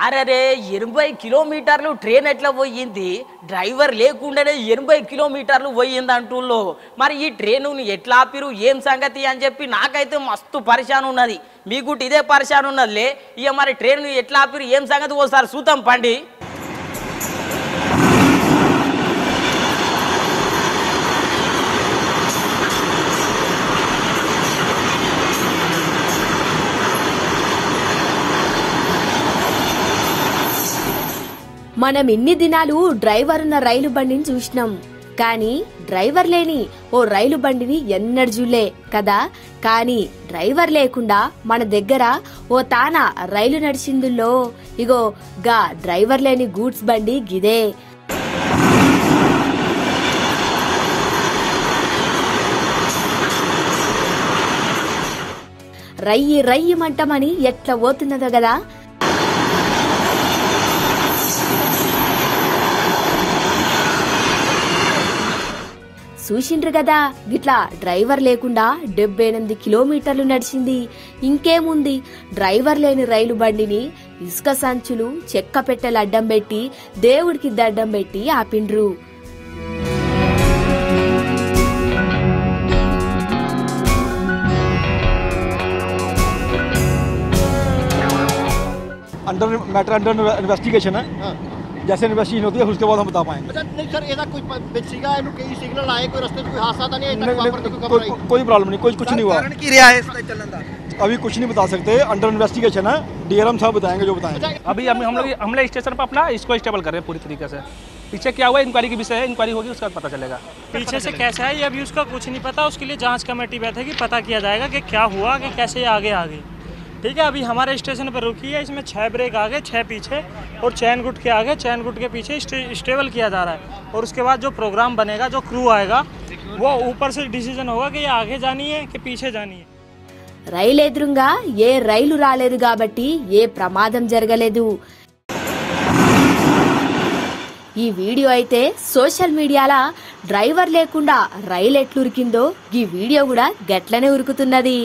అరే 80 కిలోమీటర్లు ట్రైన్ ఎట్లా పోయింది? డ్రైవర్ లేకుండానే 80 కిలోమీటర్లు పోయింది అంటుల్లో. మరి ఈ ట్రైను ఎట్లా ఆపిరు, ఏం సంగతి అని చెప్పి నాకైతే మస్తు పరిశాన్ ఉన్నది. మీకు ఇదే పరిశాన్ ఉన్నదిలే. ఇక మరి ట్రైన్ ఎట్లా ఆపిరు, ఏం సంగతి ఓసారి చూద్దాం పండి. మనం ఇన్ని దినాలు డ్రైవర్ ఉన్న రైలు బండిని చూసినాం, కానీ డ్రైవర్ లేని ఓ రైలు బండిని ఎన్నడూ చూడలే కదా. కానీ డ్రైవర్ లేకుండా మన దగ్గర ఓ తానా రైలు నడిచిందుల్లో. ఇగో గా డ్రైవర్ లేని గూడ్స్ బండి గిదే. రయ్యి రయ్యి మంటమని ఎట్లా పోతున్నదో కదా. చూసిండ్రు కదా, గిట్లా డ్రైవర్ లేకుండా 78 కిలోమీటర్లు నడిచింది. ఇంకేముంది, డ్రైవర్ లేని రైలు బండిని ఇసుక సంచులు, చెక్క పెట్టెలు అడ్డం పెట్టి దేవుడికి దడ్డం పెట్టి ఆపిండ్రు. मैटर अंडर इन्वेस्टिगेशन है। जैसे इन्वेस्टिगेशन होती है उसके बाद हम बता पाएंगे। अच्छा नहीं सर, ਇਹਦਾ ਕੋਈ ਸੀਗਾ ਇਹਨੂੰ ਕਈ ਸਿਗਨਲ ਆਏ, ਕੋਈ ਰਸਤੇ 'ਚ ਕੋਈ ਹਾਦਸਾ ਤਾਂ नहीं वापरने कोई प्रॉब्लम नहीं, कुछ नहीं हुआ। कारण की रिया है इसका चलन का अभी कुछ नहीं बता सकते, अंडर इन्वेस्टिगेशन है। डीआरएम साहब बताएंगे जो बताएंगे। अभी हम लोग स्टेशन पर अपना इसको स्टेबल कर रहे हैं पूरी तरीके से। पीछे क्या हुआ इंक्वायरी के विषय है, इंक्वायरी होगी उसका पता चलेगा। पीछे से कैसे है ये अभी उसका कुछ नहीं पता, उसके लिए जांच कमेटी बैठेगी, पता किया जाएगा कि क्या हुआ, कि कैसे आगे आ गई। ठीक है, अभी हमारे स्टेशन पर रुकी है, इसमें 6 ब्रेक आगे 6 पीछे और चैन गुट के आगे चैन गुट के पीछे स्टेबल किया जा रहा है। और उसके बाद जो प्रोग्राम बनेगा, जो क्रू आएगा, वो ऊपर से डिसीजन होगा कि ये आगे जानी है कि पीछे जानी है। రైలు ఎదురుగా ఏ రైలు రాలేదు కాబట్టి ఏ ప్రమాదం జరగలేదు. ఈ వీడియో అయితే సోషల్ మీడియాలో డ్రైవర్ లేకుండా రైలు ఎట్లురికిందో ఈ వీడియో కూడా గట్లనే ఉరుకుతున్నది.